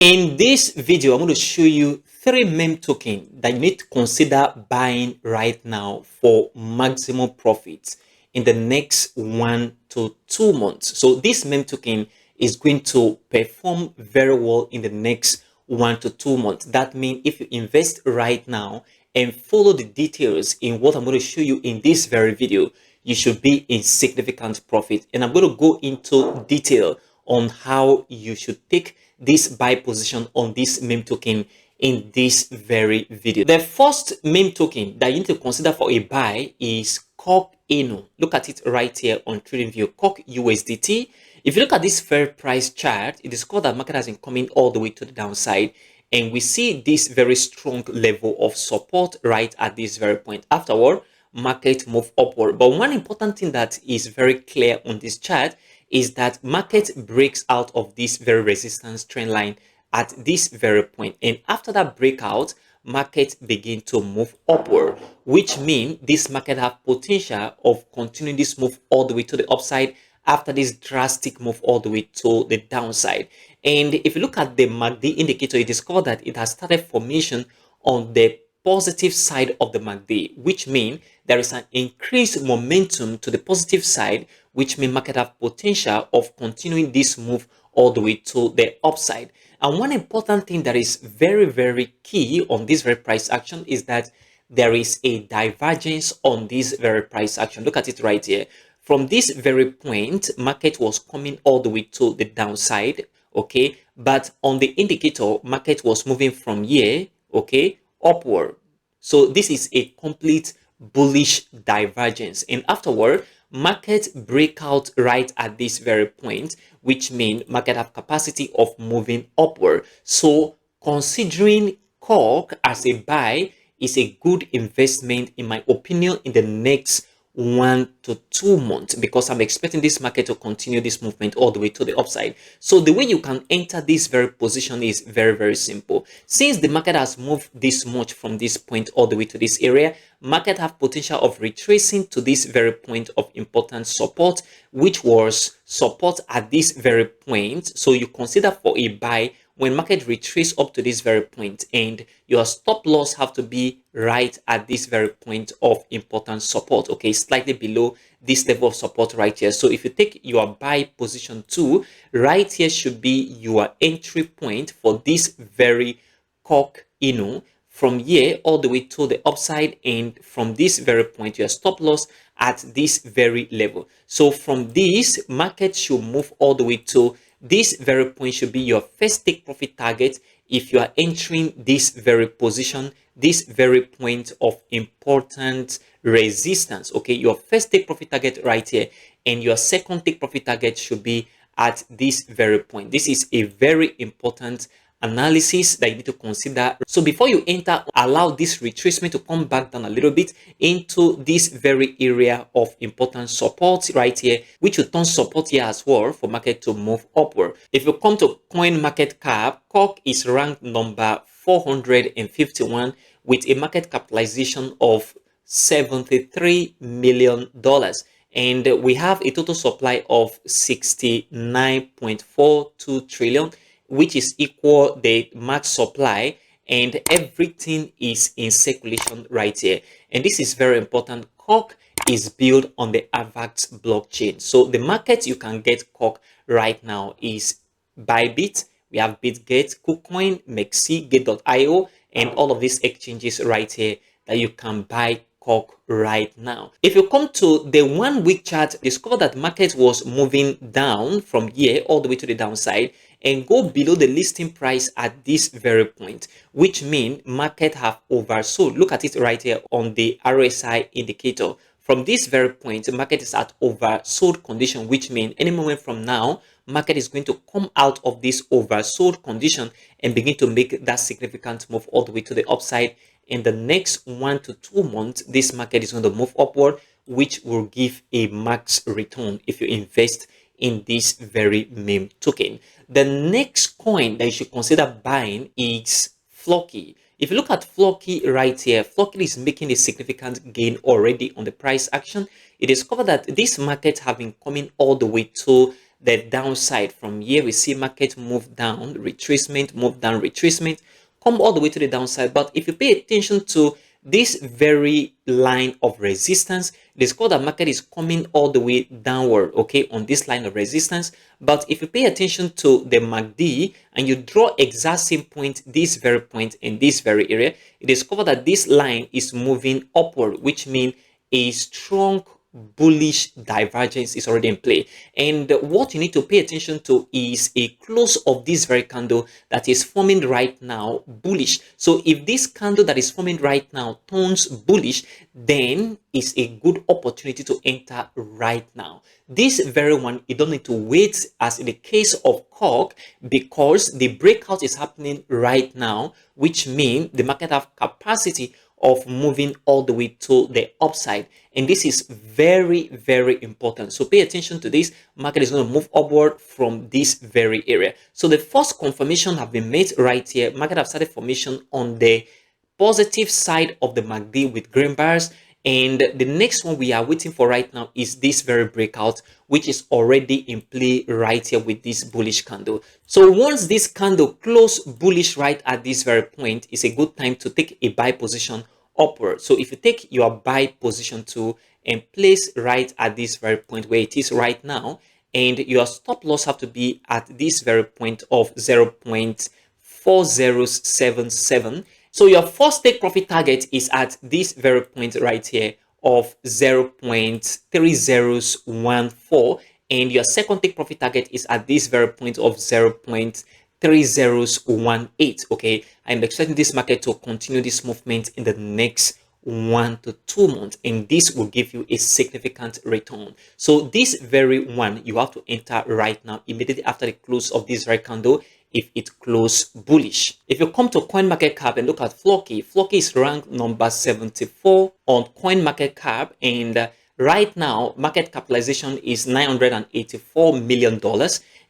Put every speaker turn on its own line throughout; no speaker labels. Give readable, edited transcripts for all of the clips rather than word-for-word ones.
In this video, I'm going to show you 3 meme tokens that you need to consider buying right now for maximum profits in the next 1 to 2 months. So this meme token is going to perform very well in the next 1 to 2 months. That means if you invest right now and follow the details in what I'm going to show you in this very video, you should be in significant profit. And I'm going to go into detail on how you should take this buy position on this meme token in this very video. The first meme token that you need to consider for a buy is Coq Inu. Look at it right here on TradingView, Coq USDT. If you look at this fair price chart, it is called that market has been coming all the way to the downside, and we see this very strong level of support right at this very point. Afterward, market move upward. But one important thing that is very clear on this chart is that market breaks out of this very resistance trend line at this very point, and after that breakout, market begin to move upward, which means this market have potential of continuing this move all the way to the upside after this drastic move all the way to the downside. And if you look at the MACD indicator, you discover that it has started formation on the positive side of the MACD, which means there is an increased momentum to the positive side, which means market have potential of continuing this move all the way to the upside. And one important thing that is very, very key on this very price action is that there is a divergence on this very price action. Look at it right here. From this very point, market was coming all the way to the downside, okay? But on the indicator, market was moving from here, okay, upward. So this is a complete bullish divergence, and afterward market breakout right at this very point, which means market have capacity of moving upward. So considering Coq as a buy is a good investment in my opinion in the next 1 to 2 months, because I'm expecting this market to continue this movement all the way to the upside. So the way you can enter this very position is very, very simple. Since the market has moved this much from this point all the way to this area, market have potential of retracing to this very point of important support, which was support at this very point. So you consider for a buy when market retrace up to this very point, and your stop loss have to be right at this very point of important support, okay, slightly below this level of support right here. So if you take your buy position 2, right here should be your entry point for this very Coq Inu, from here all the way to the upside, and from this very point your stop loss at this very level. So from this, market should move all the way to this very point, should be your first take profit target if you are entering this very position, this very point of important resistance, okay? Your first take profit target right here, and your second take profit target should be at this very point. This is a very important analysis that you need to consider. So before you enter, allow this retracement to come back down a little bit into this very area of important support right here, which will turn support here as well for market to move upward. If you come to coin market cap, Coq is ranked number 451 with a market capitalization of $73 million. And we have a total supply of 69.42 trillion, which is equal the max supply, and everything is in circulation right here. And this is very important. Coq is built on the AVAX blockchain. So the market you can get Coq right now is Bybit, we have BitGet, KuCoin, MEXC, Gate.io, and all of these exchanges right here that you can buy Coq right now. If you come to the 1 week chart, discover that market was moving down from here all the way to the downside and go below the listing price at this very point, which means market have oversold. Look at it right here on the RSI indicator. From this very point, market is at oversold condition, which means any moment from now, market is going to come out of this oversold condition and begin to make that significant move all the way to the upside. In the next 1 to 2 months, this market is going to move upward, which will give a max return if you invest in this very meme token. The next coin that you should consider buying is Floki. If you look at Floki right here, Floki is making a significant gain already on the price action. It is covered that this market have been coming all the way to the downside. From here we see market move down, retracement, move down, retracement, come all the way to the downside. But if you pay attention to this very line of resistance, discover that market is coming all the way downward, okay, on this line of resistance. But if you pay attention to the MACD and you draw exact same point, this very point in this very area, you discover that this line is moving upward, which means a strong bullish divergence is already in play. And what you need to pay attention to is a close of this very candle that is forming right now bullish. So if this candle that is forming right now turns bullish, then it's a good opportunity to enter right now. This very one, you don't need to wait as in the case of Coq, because the breakout is happening right now, which means the market have capacity of moving all the way to the upside. And this is very, very important. So pay attention to this. Market is going to move upward from this very area. So the first confirmation have been made right here. Market have started formation on the positive side of the MACD with green bars. And the next one we are waiting for right now is this very breakout, which is already in play right here with this bullish candle. So once this candle close bullish right at this very point, it's a good time to take a buy position upward. So if you take your buy position to and place right at this very point where it is right now, and your stop loss have to be at this very point of 0.4077. So your first take profit target is at this very point right here of 0.3014, and your second take profit target is at this very point of 0.3018. Okay, I'm expecting this market to continue this movement in the next 1 to 2 months, and this will give you a significant return. So this very one you have to enter right now, immediately after the close of this right candle, if it close bullish. If you come to coin market cap and look at Floki, Floki is ranked number 74 on coin market cap, and right now market capitalization is $984 million,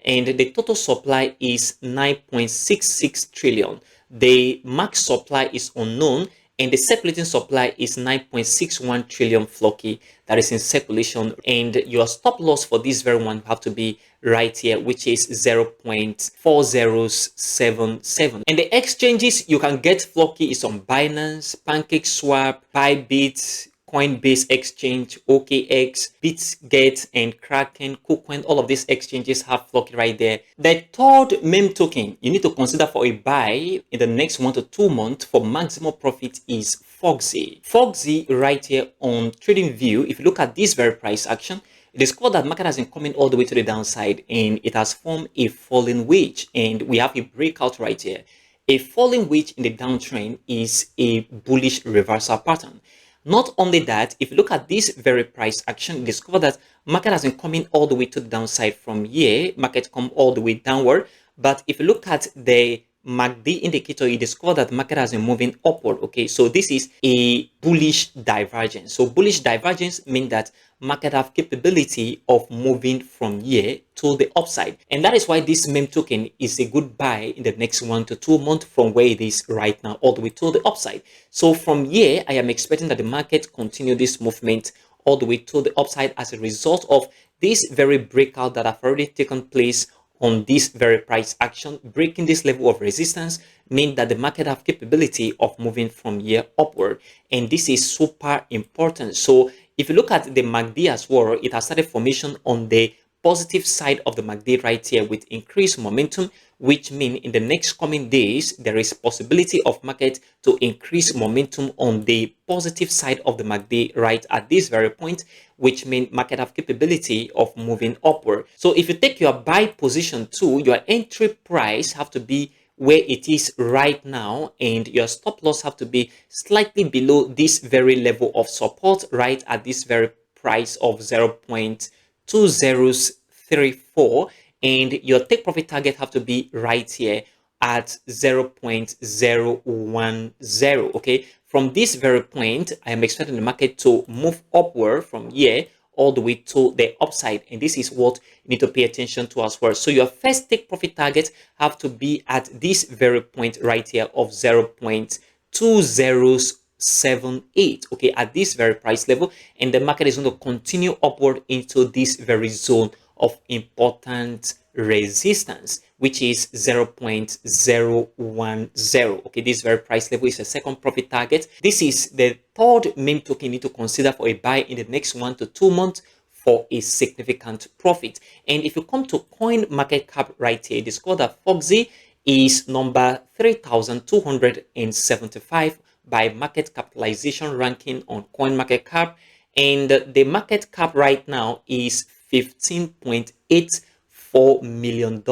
and the total supply is 9.66 trillion. The max supply is unknown, and the circulating supply is 9.61 trillion Floki that is in circulation. And your stop loss for this very one have to be right here, which is 0.4077. And the exchanges you can get Floki is on Binance, PancakeSwap, Bybit, Coinbase Exchange, OKX, BitGet, and Kraken, KuCoin. All of these exchanges have Floki right there. The third meme token you need to consider for a buy in the next 1 to 2 months for maximum profit is Foxy. Foxy right here on TradingView, if you look at this very price action, you discover that market has been coming all the way to the downside, and it has formed a falling wedge, and we have a breakout right here. A falling wedge in the downtrend is a bullish reversal pattern. Not only that, if you look at this very price action, you discover that market has been coming all the way to the downside from here. Market come all the way downward. But if you look at the MACD indicator, you discover that market has been moving upward. Okay, so this is a bullish divergence. So bullish divergence means that market have capability of moving from here to the upside, and that is why this meme token is a good buy in the next 1 to 2 months from where it is right now all the way to the upside. So from here I am expecting that the market continue this movement all the way to the upside as a result of this very breakout that have already taken place on this very price action. Breaking this level of resistance means that the market have capability of moving from here upward, and this is super important. So if you look at the MACD as well, it has started formation on the positive side of the MACD right here with increased momentum, which means in the next coming days there is possibility of market to increase momentum on the positive side of the MACD right at this very point, which means market have capability of moving upward. So if you take your buy position too, your entry price have to be where it is right now, and your stop loss have to be slightly below this very level of support right at this very price of 0.2034, and your take profit target have to be right here at 0.010. Okay, from this very point I am expecting the market to move upward from here all the way to the upside, and this is what you need to pay attention to as well. So your first take profit target have to be at this very point right here of 0.2078. okay, at this very price level, and the market is going to continue upward into this very zone of important resistance, which is 0.010. Okay, this very price level is a second profit target. This is the third meme token you need to consider for a buy in the next 1 to 2 months for a significant profit. And if you come to coin market cap right here, the score that Foxy is number 3,275 by market capitalization ranking on coin market cap, and the market cap right now is $15.84 million,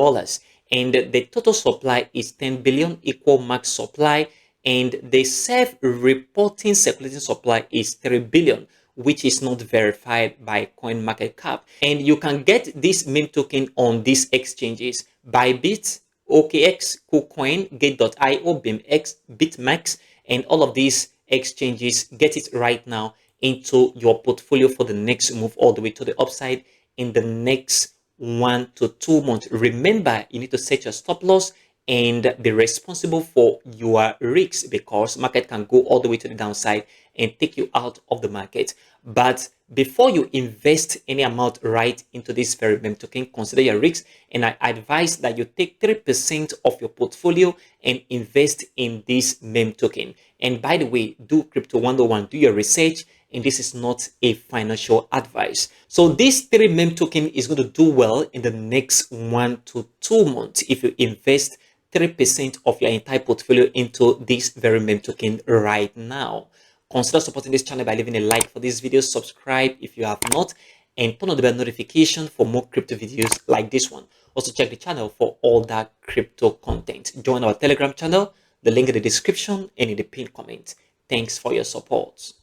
and the total supply is 10 billion equal max supply, and the self-reporting circulating supply is 3 billion, which is not verified by coin market cap. And you can get this meme token on these exchanges: Bybit, OKX, KuCoin, Gate.io, BIMX, BitMEX, and all of these exchanges. Get it right now into your portfolio for the next move all the way to the upside in the next 1 to 2 months. Remember, you need to set your stop loss and be responsible for your risks, because market can go all the way to the downside and take you out of the market. But before you invest any amount right into this very meme token, consider your risks, and I advise that you take 3% of your portfolio and invest in this meme token. And by the way, do crypto 101, do your research, and this is not a financial advice. So this 3 meme token is going to do well in the next 1 to 2 months if you invest 3% of your entire portfolio into this very meme token right now. Consider supporting this channel by leaving a like for this video, subscribe if you have not, and turn on the bell notification for more crypto videos like this one. Also check the channel for all that crypto content. Join our Telegram channel, the link in the description and in the pinned comment. Thanks for your support.